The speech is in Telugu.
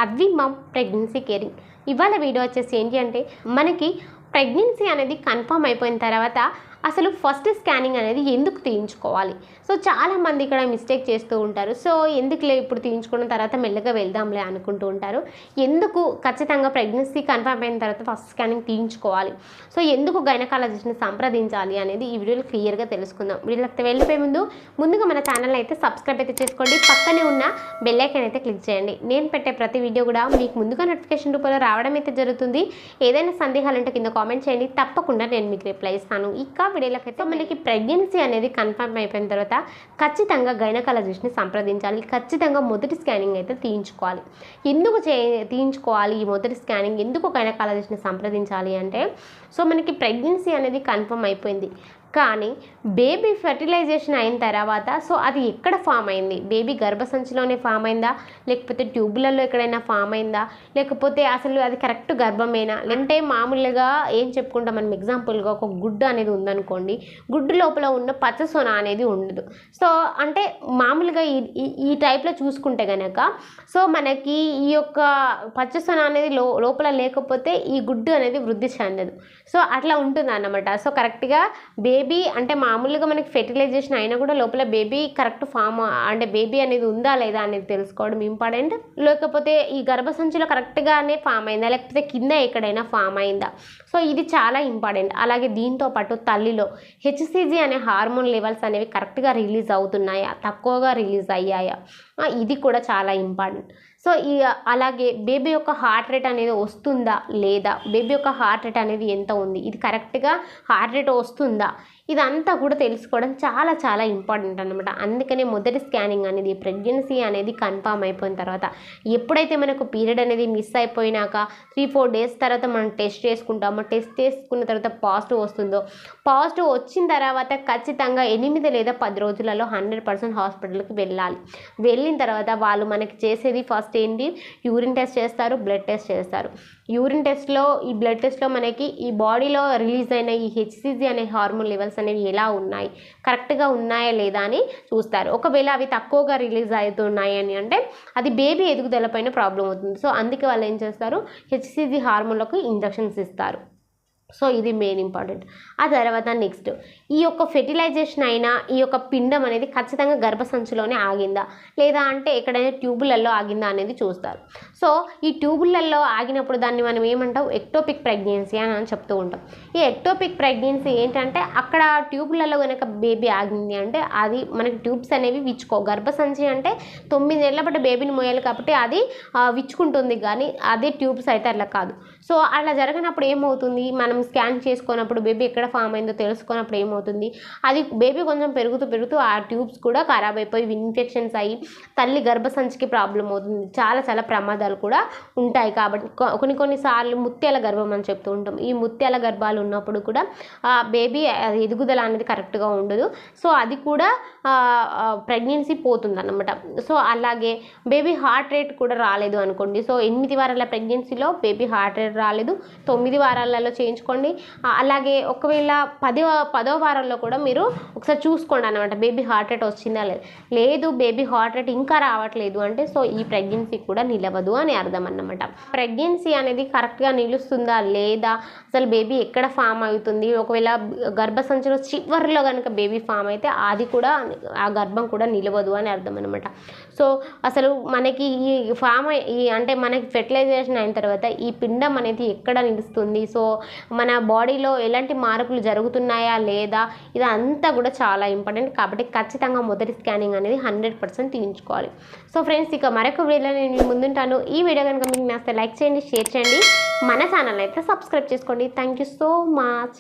అవి మమ్ ప్రెగ్నెన్సీ కేరింగ్. ఇవాళ వీడియో వచ్చేసి ఏంటి అంటే మనకి ప్రెగ్నెన్సీ అనేది కన్ఫర్మ్ అయిపోయిన తర్వాత అసలు ఫస్ట్ స్కానింగ్ అనేది ఎందుకు తీయించుకోవాలి. సో చాలామంది ఇక్కడ మిస్టేక్ చేస్తూ ఉంటారు. సో ఎందుకులే ఇప్పుడు తీయించుకున్న తర్వాత మెల్లగా వెళ్దాంలే అనుకుంటూ ఉంటారు. ఎందుకు ఖచ్చితంగా ప్రెగ్నెన్సీ కన్ఫర్మ్ అయిన తర్వాత ఫస్ట్ స్కానింగ్ తీయించుకోవాలి, సో ఎందుకు గైనకాలజిస్ట్ని సంప్రదించాలి అనేది ఈ వీడియోలో క్లియర్గా తెలుసుకుందాం. వీళ్ళకి వెళ్ళిపోయే ముందుగా మన ఛానల్ అయితే సబ్స్క్రైబ్ అయితే చేసుకోండి, పక్కనే ఉన్న బెల్ ఐకాన్ అయితే క్లిక్ చేయండి. నేను పెట్టే ప్రతి వీడియో కూడా మీకు ముందుగా నోటిఫికేషన్ రూపంలో రావడం అయితే జరుగుతుంది. ఏదైనా సందేహాలు ఉంటే కింద కామెంట్ చేయండి, తప్పకుండా నేను మీకు రిప్లై ఇస్తాను. ఇక వీడియోలకైతే మనకి ప్రెగ్నెన్సీ అనేది కన్ఫర్మ్ అయిపోయిన తర్వాత ఖచ్చితంగా గైనకాలజిస్ట్ని సంప్రదించాలి. ఖచ్చితంగా మొదటి స్కానింగ్ అయితే తీయించుకోవాలి. ఎందుకు తీయించుకోవాలి ఈ మొదటి స్కానింగ్, ఎందుకు గైనకాలజిస్ట్ని సంప్రదించాలి అంటే, సో మనకి ప్రెగ్నెన్సీ అనేది కన్ఫర్మ్ అయిపోయింది, కానీ బేబీ ఫెర్టిలైజేషన్ అయిన తర్వాత సో అది ఎక్కడ ఫామ్ అయింది, బేబీ గర్భసంచిలోనే ఫామ్ అయిందా, లేకపోతే ట్యూబులలో ఎక్కడైనా ఫామ్ అయిందా, లేకపోతే అసలు అది కరెక్ట్ గర్భమేనా, లేదంటే మామూలుగా ఏం చెప్పుకుంటాం మనం ఎగ్జాంపుల్గా ఒక గుడ్డు అనేది ఉందనుకోండి, గుడ్డు లోపల ఉన్న పచ్చసొన అనేది ఉండదు. సో అంటే మామూలుగా ఈ టైప్లో చూసుకుంటే కనుక సో మనకి ఈ యొక్క పచ్చసొన అనేది లోపల లేకపోతే ఈ గుడ్డు అనేది వృద్ధి చెందదు. సో అట్లా ఉంటుంది అన్నమాట. సో కరెక్ట్గా బేబీ అంటే మామూలుగా మనకి ఫెర్టిలైజేషన్ అయినా కూడా లోపల బేబీ కరెక్ట్ ఫామ్ అంటే బేబీ అనేది ఉందా లేదా అనేది తెలుసుకోవడం ఇంపార్టెంట్. లేకపోతే ఈ గర్భసంచిలో కరెక్ట్గానే ఫామ్ అయిందా, లేకపోతే కింద ఎక్కడైనా ఫామ్ అయిందా, సో ఇది చాలా ఇంపార్టెంట్. అలాగే దీంతో పాటు తల్లిలో హెచ్సిజి అనే హార్మోన్ లెవెల్స్ అనేవి కరెక్ట్గా రిలీజ్ అవుతున్నాయా, తక్కువగా రిలీజ్ అయ్యాయా, ఇది కూడా చాలా ఇంపార్టెంట్. సో అలాగే బేబీ యొక్క హార్ట్ రేట్ అనేది వస్తుందా లేదా, బేబీ యొక్క హార్ట్ రేట్ అనేది ఎంత ఉంది, ఇది కరెక్ట్గా హార్ట్ రేట్ వస్తుందా, ఇదంతా కూడా తెలుసుకోవడం చాలా చాలా ఇంపార్టెంట్ అనమాట. అందుకనే మొదటి స్కానింగ్ అనేది ప్రెగ్నెన్సీ అనేది కన్ఫర్మ్ అయిపోయిన తర్వాత, ఎప్పుడైతే మనకు పీరియడ్ అనేది మిస్ అయిపోయినాక 3-4 డేస్ తర్వాత మనం టెస్ట్ చేసుకుంటామో, టెస్ట్ చేసుకున్న తర్వాత పాజిటివ్ వస్తుందో, పాజిటివ్ వచ్చిన తర్వాత ఖచ్చితంగా 8 లేదా 10 రోజులలో 100% హాస్పిటల్కి వెళ్ళాలి. వెళ్ళిన తర్వాత వాళ్ళు మనకి చేసేది ఫస్ట్ ఏంటి, యూరిన్ టెస్ట్ చేస్తారు, బ్లడ్ టెస్ట్ చేస్తారు. యూరిన్ టెస్ట్లో ఈ బ్లడ్ టెస్ట్లో మనకి ఈ బాడీలో రిలీజ్ అయిన ఈ హెచ్సిజి అనే హార్మోన్ లెవెల్స్ అనేవి ఎలా ఉన్నాయి, కరెక్ట్గా ఉన్నాయా లేదా అని చూస్తారు. ఒకవేళ అవి తక్కువగా రిలీజ్ అవుతున్నాయి అని అంటే అది బేబీ ఎదుగుదల పైన ప్రాబ్లం అవుతుంది. సో అందుకే వాళ్ళు ఏం చేస్తారు, హెచ్సిజి హార్మోన్లకు ఇంజెక్షన్స్ ఇస్తారు. సో ఇది మెయిన్ ఇంపార్టెంట్. ఆ తర్వాత నెక్స్ట్ ఈ యొక్క ఫెర్టిలైజేషన్ అయినా ఈ యొక్క పిండం అనేది ఖచ్చితంగా గర్భసంచిలోనే ఆగిందా లేదా అంటే ఎక్కడైనా ట్యూబులలో ఆగిందా అనేది చూస్తారు. సో ఈ ట్యూబులలో ఆగినప్పుడు దాన్ని మనం ఏమంటాం, ఎక్టోపిక్ ప్రెగ్నెన్సీ అని చెప్తూ ఉంటాం. ఈ ఎక్టోపిక్ ప్రెగ్నెన్సీ ఏంటంటే అక్కడ ట్యూబులలో కనుక బేబీ ఆగింది అంటే అది మనకి ట్యూబ్స్ అనేవి గర్భసంచి అంటే 9 నెలల పాటు బేబీని మోయాలి కాబట్టి అది విచ్చుకుంటుంది, కానీ అదే ట్యూబ్స్ అయితే అట్లా కాదు. సో అలా జరగనప్పుడు ఏమవుతుంది, మనం స్కాన్ చేసుకున్నప్పుడు బేబీ ఎక్కడ ఫామ్ అయిందో తెలుసుకున్నప్పుడు ఏమవుతుంది, అది బేబీ కొంచెం పెరుగుతూ ఆ ట్యూబ్స్ కూడా ఖరాబ్ అయిపోయి ఇన్ఫెక్షన్స్ అయ్యి తల్లి గర్భసంచికి ప్రాబ్లం అవుతుంది. చాలా చాలా ప్రమాదాలు కూడా ఉంటాయి. కాబట్టి కొన్నిసార్లు ముత్యాల గర్భం అని చెప్తూ ఉంటాం. ఈ ముత్యాల గర్భాలు ఉన్నప్పుడు కూడా బేబీ ఎదుగుదల అనేది కరెక్ట్గా ఉండదు. సో అది కూడా ప్రెగ్నెన్సీ పోతుంది అన్నమాట. సో అలాగే బేబీ హార్ట్ రేట్ కూడా రాలేదు అనుకోండి, సో 8 వారాల ప్రెగ్నెన్సీలో బేబీ హార్ట్ రేట్ రాలేదు, 9 వారాలలో చేయించుకోండి. అలాగే ఒకవేళ 10వ వారంలో కూడా మీరు ఒకసారి చూసుకోండి అన్నమాట, బేబీ హార్ట్ రేట్ వచ్చిందా లేదు బేబీ హార్ట్ రేట్ ఇంకా రావట్లేదు అంటే సో ఈ ప్రెగ్నెన్సీ కూడా నిలవదు అని అర్థం అన్నమాట. ప్రెగ్నెన్సీ అనేది కరెక్ట్గా నిలుస్తుందా లేదా, అసలు బేబీ ఎక్కడ ఫామ్ అవుతుంది, ఒకవేళ గర్భసంచిలో చివరిలో కనుక బేబీ ఫామ్ అయితే అది కూడా ఆ గర్భం కూడా నిలవదు అని అర్థం అనమాట. సో అసలు మనకి ఈ ఫామ్ అంటే మనకి ఫెర్టిలైజేషన్ అయిన తర్వాత ఈ పిండం అనేది ఎక్కడ నిలుస్తుంది, సో మన బాడీలో ఎలాంటి మార్పులు జరుగుతున్నాయా లేదా, ఇదంతా కూడా చాలా ఇంపార్టెంట్. కాబట్టి ఖచ్చితంగా మొదటి స్కానింగ్ అనేది 100% తీయించుకోవాలి. సో ఫ్రెండ్స్, ఇక మరొక వీడియోలో నేను ముందుంటాను. ఈ వీడియో కనుక మీకు నచ్చితే లైక్ చేయండి, షేర్ చేయండి, మన ఛానల్ అయితే సబ్స్క్రైబ్ చేసుకోండి. Thank you so much.